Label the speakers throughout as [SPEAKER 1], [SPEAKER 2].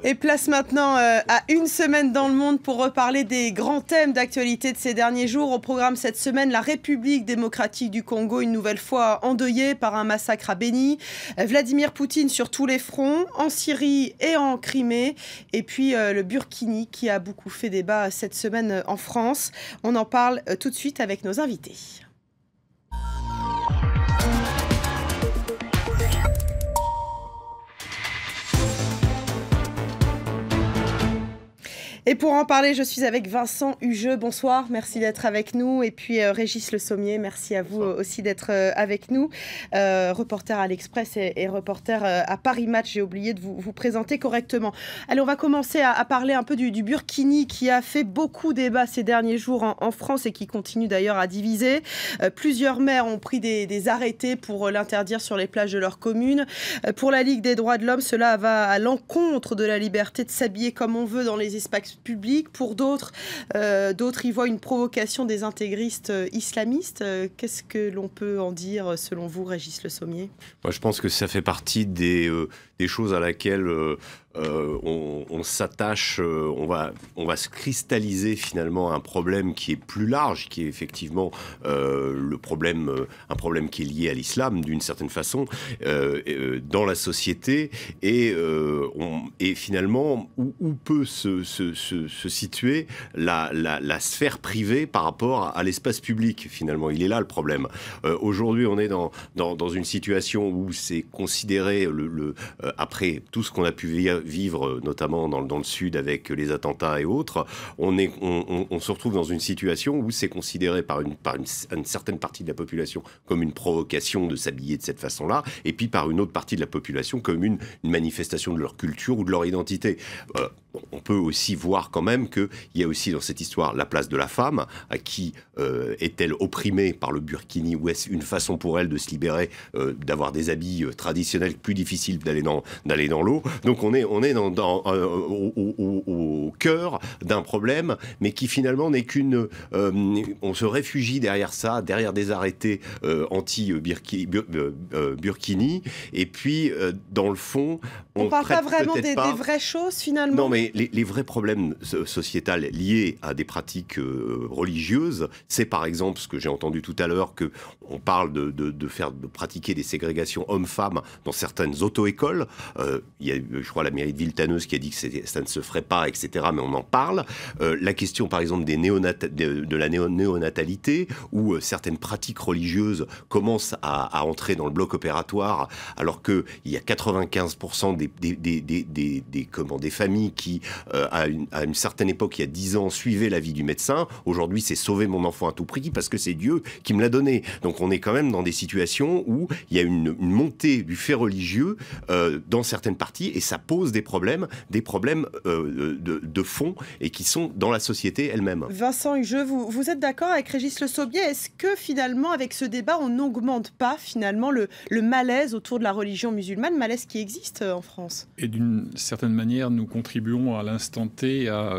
[SPEAKER 1] Et place maintenant à une semaine dans le monde pour reparler des grands thèmes d'actualité de ces derniers jours. Au programme cette semaine, la République démocratique du Congo, une nouvelle fois endeuillée par un massacre à Béni. Vladimir Poutine sur tous les fronts, en Syrie et en Crimée. Et puis le Burkini qui a beaucoup fait débat cette semaine en France. On en parle tout de suite avec nos invités. Et pour en parler, je suis avec Vincent Hugeux. Bonsoir, merci d'être avec nous. Et puis Régis Le Sommier, merci à vous aussi d'être avec nous. Reporter à l'Express et reporter à Paris Match. J'ai oublié de vous présenter correctement. Allez, on va commencer à parler un peu du Burkini qui a fait beaucoup débat ces derniers jours en France et qui continue d'ailleurs à diviser. Plusieurs maires ont pris des arrêtés pour l'interdire sur les plages de leur commune. Pour la Ligue des droits de l'homme, cela va à l'encontre de la liberté de s'habiller comme on veut dans les espaces publics. Pour d'autres, y voient une provocation des intégristes islamistes. Qu'est-ce que l'on peut en dire selon vous, Régis Le Sommier?
[SPEAKER 2] Moi, je pense que ça fait partie des choses à laquelle on s'attache, on va se cristalliser finalement un problème qui est plus large, qui est effectivement un problème qui est lié à l'islam d'une certaine façon dans la société et finalement où peut se situer la sphère privée par rapport à l'espace public. Finalement, il est là le problème. Aujourd'hui, on est dans une situation où c'est considéré après tout ce qu'on a pu vivre, notamment dans le sud avec les attentats et autres, on se retrouve dans une situation où c'est considéré par une certaine partie de la population comme une provocation de s'habiller de cette façon-là, et puis par une autre partie de la population comme une manifestation de leur culture ou de leur identité. On peut aussi voir quand même qu'il y a aussi dans cette histoire la place de la femme, à qui est-elle opprimée par le burkini, ou est-ce une façon pour elle de se libérer, d'avoir des habits traditionnels plus difficiles d'aller dans l'eau. Donc on est au cœur d'un problème, mais qui finalement n'est qu'une... on se réfugie derrière ça, derrière des arrêtés anti-burkini, et puis dans le fond...
[SPEAKER 1] On parle pas vraiment des vraies choses finalement.
[SPEAKER 2] Non, mais les vrais problèmes sociétals liés à des pratiques religieuses, c'est par exemple ce que j'ai entendu tout à l'heure, qu'on parle de pratiquer des ségrégations hommes-femmes dans certaines auto-écoles. Il y a, je crois, la mairie de Villetaneuse qui a dit que ça ne se ferait pas, etc. Mais on en parle. La question, par exemple, de la néonatalité, où certaines pratiques religieuses commencent à entrer dans le bloc opératoire, alors qu'il y a 95% des familles qui, à une certaine époque, il y a 10 ans, suivaient l'avis du médecin. Aujourd'hui, c'est sauver mon enfant à tout prix parce que c'est Dieu qui me l'a donné. Donc on est quand même dans des situations où il y a une montée du fait religieux dans certaines parties, et ça pose des problèmes de fond et qui sont dans la société elle-même.
[SPEAKER 1] Vincent Hugeux, vous êtes d'accord avec Régis Le Sommier? Est-ce que finalement, avec ce débat, on n'augmente pas finalement le malaise autour de la religion musulmane, malaise qui existe en France?
[SPEAKER 3] Et d'une certaine manière, nous contribuons à l'instant T à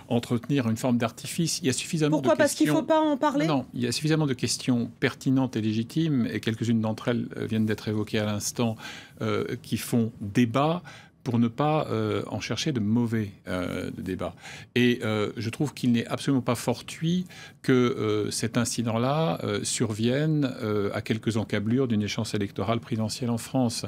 [SPEAKER 3] entretenir une forme d'artifice. Il y a suffisamment
[SPEAKER 1] Pourquoi? Parce qu'il ne faut pas en parler?
[SPEAKER 3] Non, il y a suffisamment de questions pertinentes et légitimes, et quelques-unes d'entre elles viennent d'être évoquées à l'instant, qui font débat, pour ne pas en chercher de mauvais débats. Et je trouve qu'il n'est absolument pas fortuit que cet incident-là survienne à quelques encablures d'une échéance électorale présidentielle en France.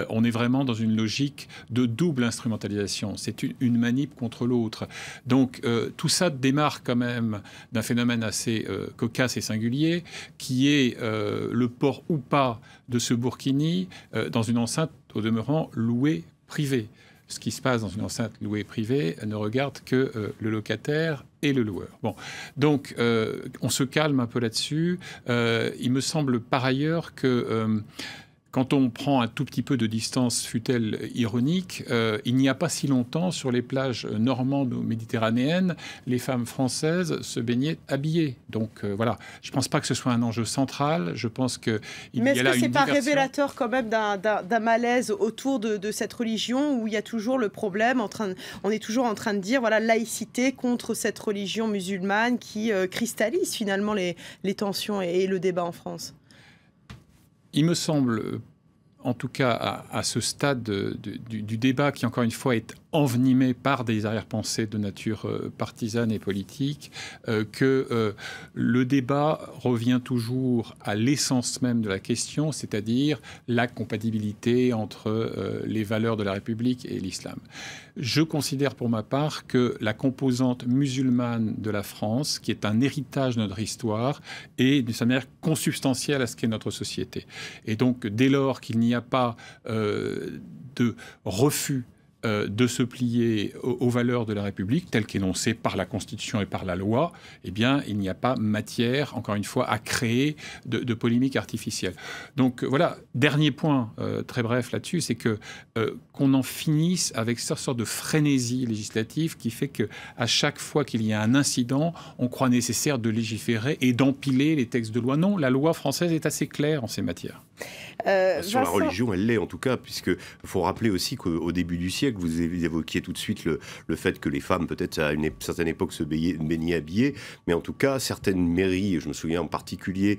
[SPEAKER 3] On est vraiment dans une logique de double instrumentalisation. C'est une manip contre l'autre. Donc tout ça démarre quand même d'un phénomène assez cocasse et singulier, qui est le port ou pas de ce burkini dans une enceinte au demeurant louée privée. Ce qui se passe dans une enceinte louée privée ne regarde que le locataire et le loueur. Bon, donc on se calme un peu là-dessus. Il me semble par ailleurs que quand on prend un tout petit peu de distance, fût-elle ironique, il n'y a pas si longtemps, sur les plages normandes ou méditerranéennes, les femmes françaises se baignaient habillées. Donc voilà, je ne pense pas que ce soit un enjeu central. Je pense qu'il y a là une diversion. Mais est-ce que ce n'est pas
[SPEAKER 1] révélateur quand même d'un malaise autour de cette religion, où il y a toujours le problème, on est toujours en train de dire, voilà, laïcité contre cette religion musulmane qui cristallise finalement les tensions et le débat en France?
[SPEAKER 3] Il me semble, en tout cas à ce stade du débat, qui encore une fois est envenimé par des arrière-pensées de nature partisane et politique, que le débat revient toujours à l'essence même de la question, c'est-à-dire la compatibilité entre les valeurs de la République et l'islam. Je considère pour ma part que la composante musulmane de la France, qui est un héritage de notre histoire, est d'une certaine manière consubstantielle à ce qu'est notre société. Et donc, dès lors qu'il n'y a pas de refus de se plier aux valeurs de la République, telles qu'énoncées par la Constitution et par la loi, eh bien, il n'y a pas matière, encore une fois, à créer de polémiques artificielles. Donc voilà, dernier point très bref là-dessus, c'est que qu'on en finisse avec cette sorte de frénésie législative qui fait qu'à chaque fois qu'il y a un incident, on croit nécessaire de légiférer et d'empiler les textes de loi. Non, la loi française est assez claire en ces matières.
[SPEAKER 2] Sur la religion, elle l'est en tout cas, puisqu'il faut rappeler aussi qu'au début du siècle, vous évoquiez tout de suite le fait que les femmes, peut-être à une certaine époque, se baignaient habillées, mais en tout cas, certaines mairies, je me souviens en particulier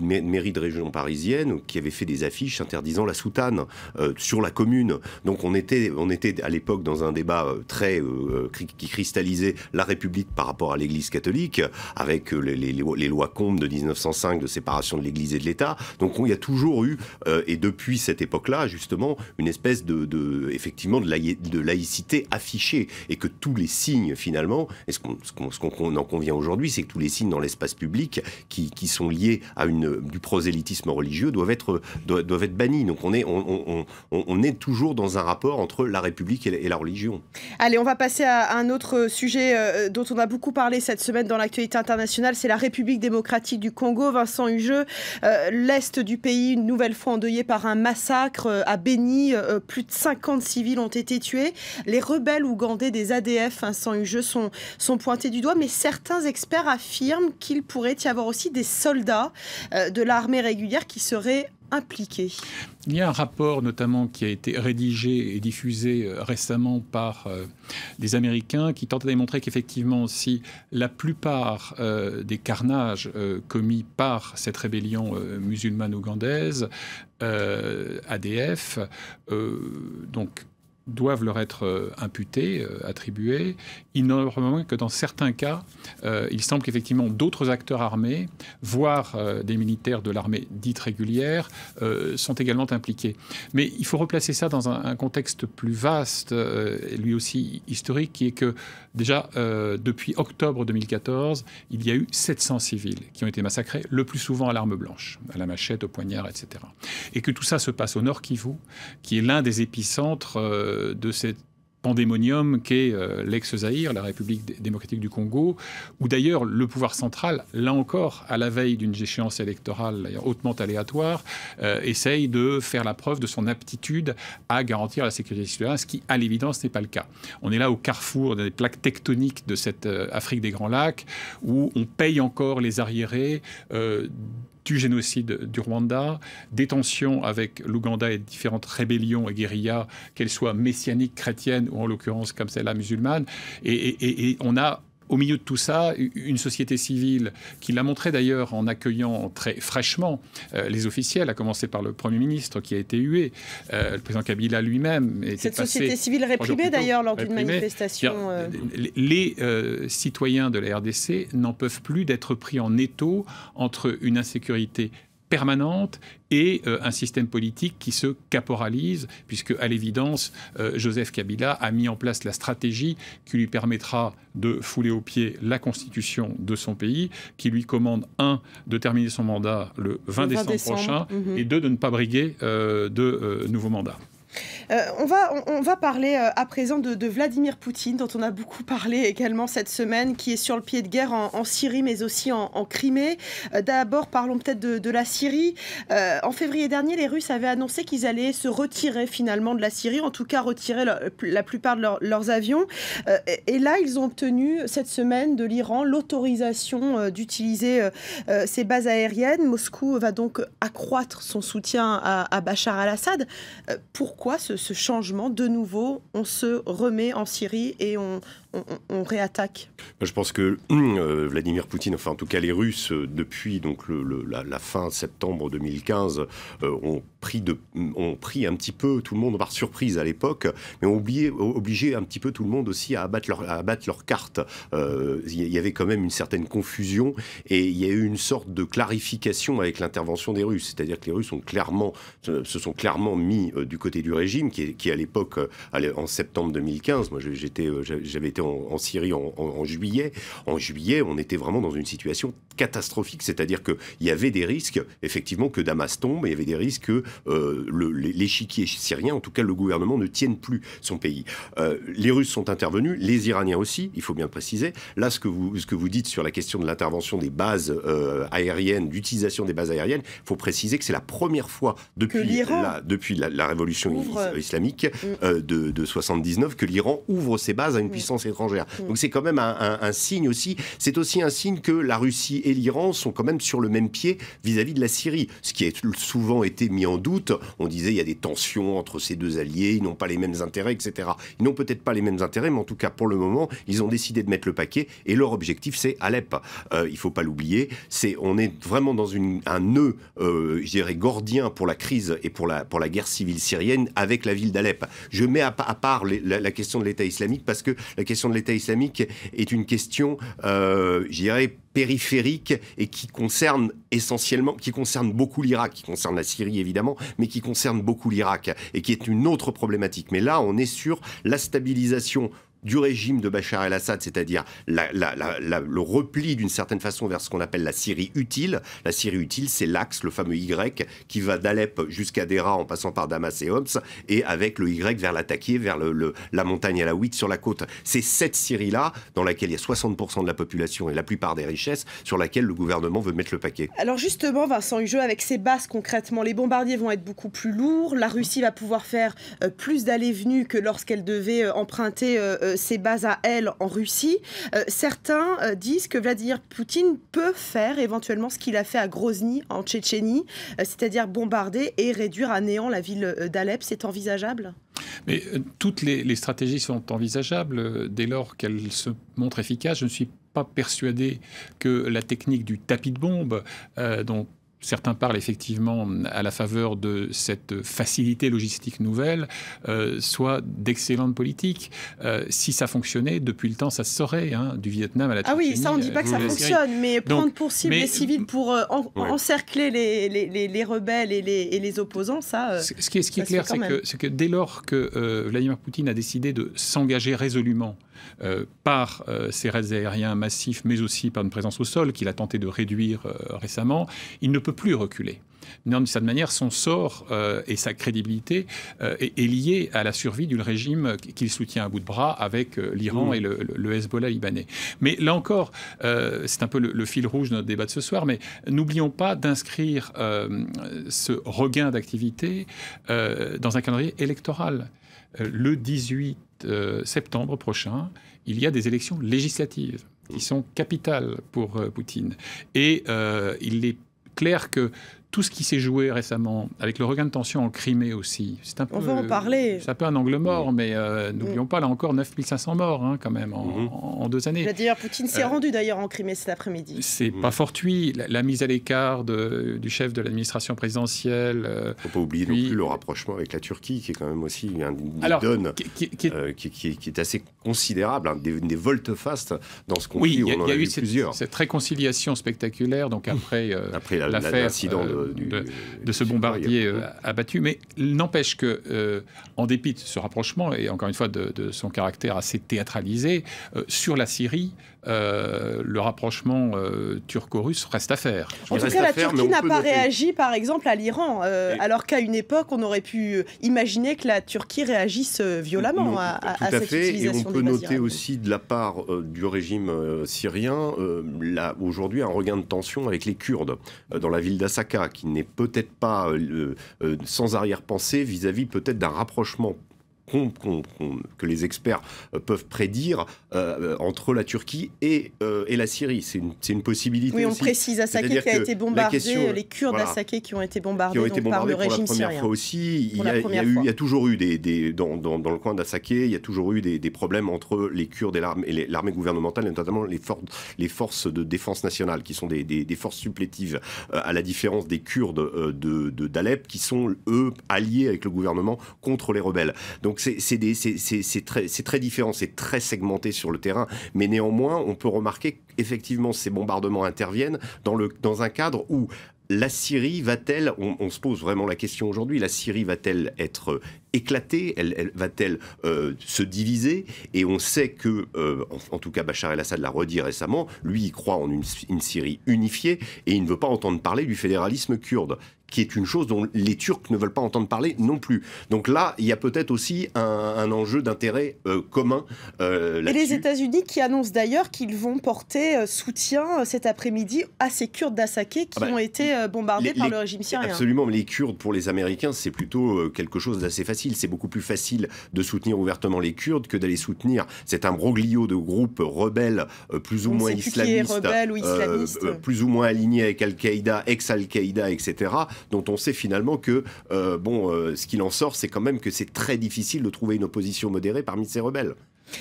[SPEAKER 2] mairies de région parisienne, qui avaient fait des affiches interdisant la soutane sur la commune. Donc on était à l'époque dans un débat qui cristallisait la République par rapport à l'Église catholique, avec les lois Combes de 1905 de séparation de l'Église et de l'État. Donc il y a toujours eu, et depuis cette époque-là, justement, une espèce effectivement de laïcité affichée, et que tous les signes, finalement, et ce qu'on en convient aujourd'hui, c'est que tous les signes dans l'espace public qui sont liés à du prosélytisme religieux doivent être bannis. Donc on est toujours dans un rapport entre la République et la religion.
[SPEAKER 1] Allez, on va passer à un autre sujet dont on a beaucoup parlé cette semaine dans l'actualité internationale, c'est la République démocratique du Congo. Vincent Hugeux, l'Est du pays, une nouvelle fois endeuillé par un massacre à Beni. Plus de 50 civils ont été tués. Les rebelles ougandais des ADF, Vincent Hugeux, sont pointés du doigt, mais certains experts affirment qu'il pourrait y avoir aussi des soldats de l'armée régulière qui seraient impliqués.
[SPEAKER 3] Il y a un rapport notamment qui a été rédigé et diffusé récemment par des Américains qui tente de démontrer qu'effectivement, si la plupart des carnages commis par cette rébellion musulmane ougandaise, ADF, donc doivent leur être imputés, attribués. Il n'en est moins que dans certains cas, il semble qu'effectivement d'autres acteurs armés, voire des militaires de l'armée dite régulière, sont également impliqués. Mais il faut replacer ça dans un contexte plus vaste, lui aussi historique, qui est que déjà, depuis octobre 2014, il y a eu 700 civils qui ont été massacrés, le plus souvent à l'arme blanche, à la machette, au poignard, etc. Et que tout ça se passe au Nord Kivu, qui est l'un des épicentres de cette pandémonium qu'est l'ex-Zaïre, la République démocratique du Congo, où d'ailleurs le pouvoir central, là encore, à la veille d'une échéance électorale hautement aléatoire, essaye de faire la preuve de son aptitude à garantir la sécurité citoyenne, ce qui, à l'évidence, n'est pas le cas. On est là au carrefour des plaques tectoniques de cette Afrique des Grands Lacs, où on paye encore les arriérés du génocide du Rwanda, des tensions avec l'Ouganda et différentes rébellions et guérillas, qu'elles soient messianiques, chrétiennes ou en l'occurrence comme celle-là musulmane. Et on a au milieu de tout ça, une société civile qui l'a montré d'ailleurs en accueillant très fraîchement les officiels, à commencer par le Premier ministre qui a été hué. Le président Kabila lui-même était
[SPEAKER 1] Cette société civile réprimée d'ailleurs lors d'une manifestation.
[SPEAKER 3] Les citoyens de la RDC n'en peuvent plus d'être pris en étau entre une insécurité permanente et un système politique qui se caporalise, puisque, à l'évidence, Joseph Kabila a mis en place la stratégie qui lui permettra de fouler aux pieds la constitution de son pays, qui lui commande, 1, de terminer son mandat le 20 décembre prochain, et 2, de ne pas briguer de nouveaux mandats.
[SPEAKER 1] On va parler à présent de Vladimir Poutine, dont on a beaucoup parlé également cette semaine, qui est sur le pied de guerre en Syrie, mais aussi en Crimée. D'abord, parlons peut-être de la Syrie. En février dernier, les Russes avaient annoncé qu'ils allaient se retirer finalement de la Syrie, en tout cas retirer la plupart de leurs avions. Et là, ils ont obtenu cette semaine de l'Iran l'autorisation d'utiliser ces bases aériennes. Moscou va donc accroître son soutien à Bachar al-Assad. Pourquoi ce ce changement? De nouveau, on se remet en Syrie et on réattaque?
[SPEAKER 2] Je pense que Vladimir Poutine, enfin en tout cas les Russes, depuis donc la fin septembre 2015, ont pris un petit peu tout le monde par surprise à l'époque, mais ont obligé un petit peu tout le monde aussi à abattre leurs cartes. Il y avait quand même une certaine confusion et il y a eu une sorte de clarification avec l'intervention des Russes. C'est-à-dire que les Russes se sont clairement mis du côté du régime qui à l'époque, en septembre 2015, moi j'avais été en Syrie en juillet. En juillet, on était vraiment dans une situation catastrophique, c'est-à-dire qu'il y avait des risques, effectivement, que Damas tombe, et il y avait des risques que l'échiquier syrien, en tout cas le gouvernement, ne tienne plus son pays. Les Russes sont intervenus, les Iraniens aussi, il faut bien le préciser. Là, ce que vous dites sur la question de l'intervention des bases aériennes, d'utilisation des bases aériennes, il faut préciser que c'est la première fois depuis la révolution islamique de 79 que l'Iran ouvre ses bases à une puissance étrangère. Donc c'est quand même un signe aussi. C'est aussi un signe que la Russie et l'Iran sont quand même sur le même pied vis-à-vis de la Syrie. Ce qui a souvent été mis en doute, on disait il y a des tensions entre ces deux alliés, ils n'ont pas les mêmes intérêts, etc. Ils n'ont peut-être pas les mêmes intérêts, mais en tout cas pour le moment, ils ont décidé de mettre le paquet et leur objectif c'est Alep. Il ne faut pas l'oublier. On est vraiment dans un nœud, je dirais, gordien pour la crise et pour la guerre civile syrienne avec la ville d'Alep. Je mets à part la question de l'État islamique parce que la question de l'État islamique est une question, je dirais, périphérique et qui concerne beaucoup l'Irak, qui concerne la Syrie évidemment, mais qui concerne beaucoup l'Irak et qui est une autre problématique. Mais là, on est sur la stabilisation du régime de Bachar el-Assad, c'est-à-dire le repli d'une certaine façon vers ce qu'on appelle la Syrie utile. La Syrie utile, c'est l'axe, le fameux Y, qui va d'Alep jusqu'à Dera en passant par Damas et Homs, et avec le Y vers l'attaquer, vers la montagne alaouite sur la côte. C'est cette Syrie-là, dans laquelle il y a 60% de la population et la plupart des richesses, sur laquelle le gouvernement veut mettre le paquet.
[SPEAKER 1] Alors justement, Vincent Hugeux, avec ces bases concrètement, les bombardiers vont être beaucoup plus lourds, la Russie va pouvoir faire plus d'allées-venues que lorsqu'elle devait emprunter ses bases à elle en Russie. Certains disent que Vladimir Poutine peut faire éventuellement ce qu'il a fait à Grozny en Tchétchénie, c'est-à-dire bombarder et réduire à néant la ville d'Alep. C'est envisageable ?
[SPEAKER 3] Mais toutes les stratégies sont envisageables dès lors qu'elles se montrent efficaces. Je ne suis pas persuadé que la technique du tapis de bombe, dont certains parlent effectivement à la faveur de cette facilité logistique nouvelle, soit d'excellente politique. Si ça fonctionnait, depuis le temps, ça se saurait, hein, du Vietnam à la Tchétchénie.
[SPEAKER 1] Ah oui, ça on ne dit pas que ça fonctionne, mais prendre pour cible les civils pour encercler les rebelles et les opposants, ça...
[SPEAKER 3] Ce qui est clair, c'est que dès lors que Vladimir Poutine a décidé de s'engager résolument par ses raids aériens massifs, mais aussi par une présence au sol qu'il a tenté de réduire récemment, il ne peut plus reculer. D'une certaine manière, son sort et sa crédibilité est lié à la survie du régime qu'il soutient à bout de bras avec l'Iran et le Hezbollah libanais. Mais là encore, c'est un peu le fil rouge de notre débat de ce soir, mais n'oublions pas d'inscrire ce regain d'activité dans un calendrier électoral. Le 18 septembre prochain, il y a des élections législatives qui sont capitales pour Poutine. Et il est clair que tout ce qui s'est joué récemment, avec le regain de tension en Crimée aussi, c'est un peu...
[SPEAKER 1] On va en parler.
[SPEAKER 3] C'est un peu un angle mort, mais n'oublions pas, là encore, 9500 morts hein, quand même en 2 années.
[SPEAKER 1] Vladimir Poutine s'est rendu d'ailleurs en Crimée cet après-midi.
[SPEAKER 3] C'est pas fortuit. La mise à l'écart du chef de l'administration présidentielle...
[SPEAKER 2] Il ne faut pas oublier non plus le rapprochement avec la Turquie, qui est quand même aussi une donne qui est assez considérable, hein, des volte-face dans ce conflit.
[SPEAKER 3] Oui,
[SPEAKER 2] il y a eu
[SPEAKER 3] cette réconciliation spectaculaire, donc après
[SPEAKER 2] l'incident
[SPEAKER 3] de ce bombardier abattu. Mais il n'empêche que, en dépit de ce rapprochement, et encore une fois de son caractère assez théâtralisé, sur la Syrie, le rapprochement turco-russe reste à faire.
[SPEAKER 1] En tout cas, la Turquie n'a pas réagi, par exemple, à l'Iran, alors qu'à une époque, on aurait pu imaginer que la Turquie réagisse violemment à cette utilisation.
[SPEAKER 2] Et on peut noter aussi de la part du régime syrien, aujourd'hui, un regain de tension avec les Kurdes dans la ville d'Asaka, qui n'est peut-être pas sans arrière-pensée vis-à-vis peut-être d'un rapprochement que les experts peuvent prédire entre la Turquie et la Syrie. C'est une possibilité.
[SPEAKER 1] Oui, on
[SPEAKER 2] aussi.
[SPEAKER 1] précise Assaké qui a été bombardé, les Kurdes d'Assaké qui ont été bombardés, par le régime syrien.
[SPEAKER 2] Pour la première fois aussi. Il y a toujours eu dans le coin d'Assaké, il y a toujours eu des problèmes entre les Kurdes et l'armée gouvernementale, et notamment les forces de défense nationale, qui sont des forces supplétives, à la différence des Kurdes d'Alep, qui sont, eux, alliés avec le gouvernement contre les rebelles. Donc c'est très différent, c'est très segmenté sur le terrain, mais néanmoins, on peut remarquer qu'effectivement, ces bombardements interviennent dans un cadre où la Syrie va-t-elle, on se pose vraiment la question aujourd'hui, la Syrie va-t-elle être éclatée, elle va-t-elle se diviser? Et on sait que, en tout cas Bachar el-Assad l'a redit récemment, lui il croit en une Syrie unifiée et il ne veut pas entendre parler du fédéralisme kurde, qui est une chose dont les Turcs ne veulent pas entendre parler non plus. Donc là, il y a peut-être aussi un enjeu d'intérêt commun là-dessus.
[SPEAKER 1] Et les États-Unis qui annoncent d'ailleurs qu'ils vont porter soutien cet après-midi à ces Kurdes d'Assaké qui ont été bombardés par le régime syrien.
[SPEAKER 2] Absolument, mais les Kurdes, pour les Américains, c'est plutôt quelque chose d'assez facile. C'est beaucoup plus facile de soutenir ouvertement les Kurdes que d'aller soutenir cet imbroglio de groupes rebelles plus ou moins islamistes, plus ou moins alignés avec Al-Qaïda, ex-Al-Qaïda, etc., dont on sait finalement que, ce qu'il en sort, c'est quand même que c'est très difficile de trouver une opposition modérée parmi ces rebelles.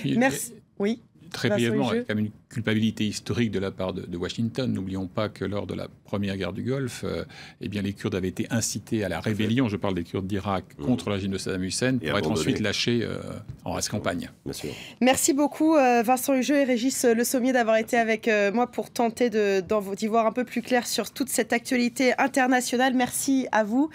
[SPEAKER 1] Merci. Oui.
[SPEAKER 3] Très brièvement, il y a quand même une culpabilité historique de la part de Washington. N'oublions pas que lors de la première guerre du Golfe, les Kurdes avaient été incités à la rébellion, je parle des Kurdes d'Irak, contre le régime de Saddam Hussein, pour être ensuite lâchés en race campagne.
[SPEAKER 1] Merci beaucoup Vincent Hugeux et Régis Le Sommier d'avoir été avec moi pour tenter d'y voir un peu plus clair sur toute cette actualité internationale. Merci à vous.